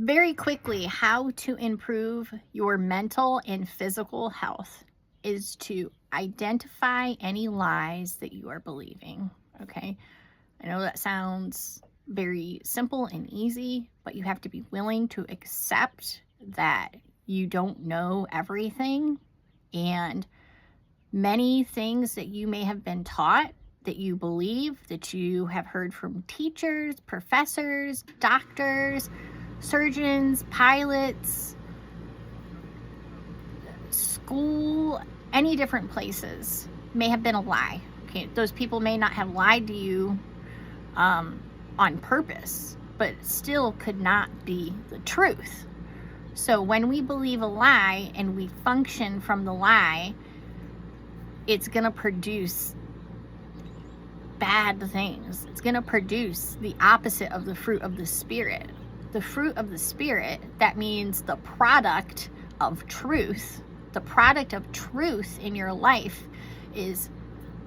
Very quickly, how to improve your mental and physical health is to identify any lies that you are believing. Okay. I know that sounds very simple and easy, but you have to be willing to accept that you don't know everything. And many things that you may have been taught, that you believe, that you have heard from teachers, professors, doctors, surgeons, pilots, school, any different places may have been a lie. Okay, those people may not have lied to you on purpose, but still could not be the truth. So when we believe a lie and we function from the lie, it's going to produce bad things. It's going to produce the opposite of the fruit of the Spirit. The fruit of the Spirit, that means the product of truth. The product of truth in your life is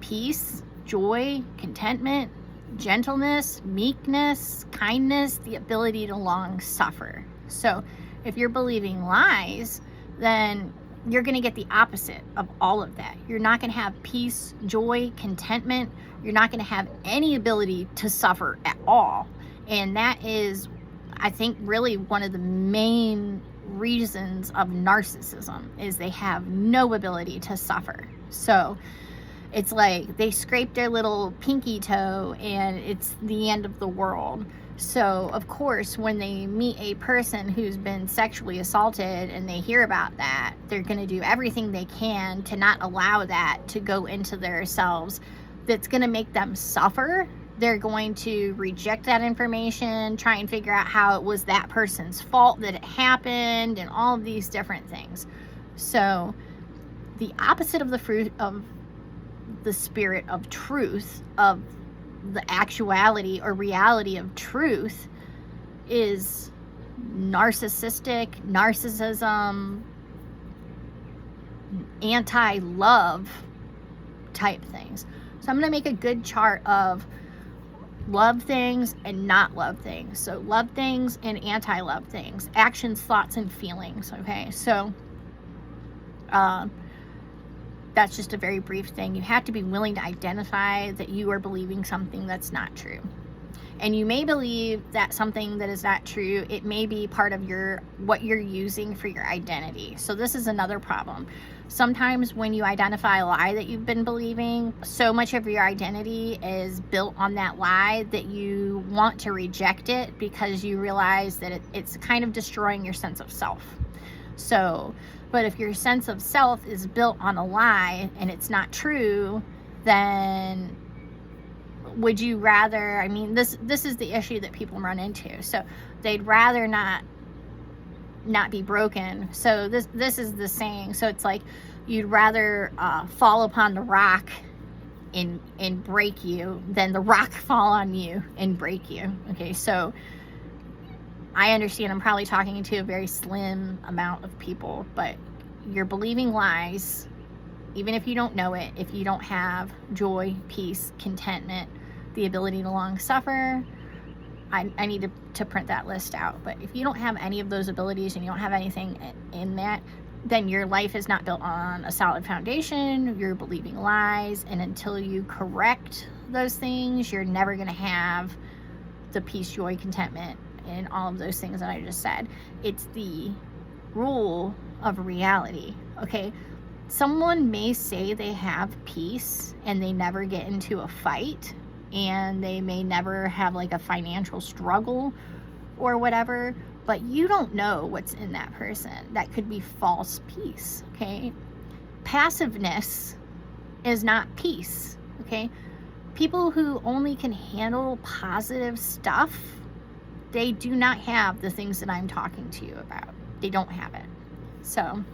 peace, joy, contentment, gentleness, meekness, kindness, the ability to long suffer. So if you're believing lies, then you're going to get the opposite of all of that. You're not going to have peace, joy, contentment. You're not going to have any ability to suffer at all. And that is, I think, really one of the main reasons of narcissism is they have no ability to suffer. So it's like they scrape their little pinky toe and it's the end of the world. So, of course, when they meet a person who's been sexually assaulted and they hear about that, they're going to do everything they can to not allow that to go into their selves. That's going to make them suffer. They're going to reject that information, try and figure out how it was that person's fault that it happened, and all of these different things. So, the opposite of the fruit of the Spirit of truth, of the actuality or reality of truth, is narcissism, anti-love type things. So I'm going to make a good chart of love things and not love things. So love things and anti-love things, actions, thoughts, and feelings. Okay, so that's just a very brief thing. You have to be willing to identify that you are believing something that's not true. And you may believe that something that is not true, it may be part of what you're using for your identity. So this is another problem. Sometimes when you identify a lie that you've been believing, so much of your identity is built on that lie that you want to reject it because you realize that it's kind of destroying your sense of self. So, but if your sense of self is built on a lie and it's not true, then would you rather, I mean, this is the issue that people run into. So they'd rather not be broken. So this is the saying. So it's like you'd rather fall upon the rock and break you than the rock fall on you and break you. Okay, so I understand I'm probably talking to a very slim amount of people, but you're believing lies, even if you don't know it, if you don't have joy, peace, contentment, the ability to long suffer. I need to print that list out. But if you don't have any of those abilities and you don't have anything in that, then your life is not built on a solid foundation. You're believing lies. And until you correct those things, you're never going to have the peace, joy, contentment, and all of those things that I just said. It's the rule of reality. Okay, someone may say they have peace and they never get into a fight, and they may never have like a financial struggle or whatever, but you don't know what's in that person. That could be false peace. Okay, passiveness is not peace. Okay, people who only can handle positive stuff, they do not have the things that I'm talking to you about. They don't have it. So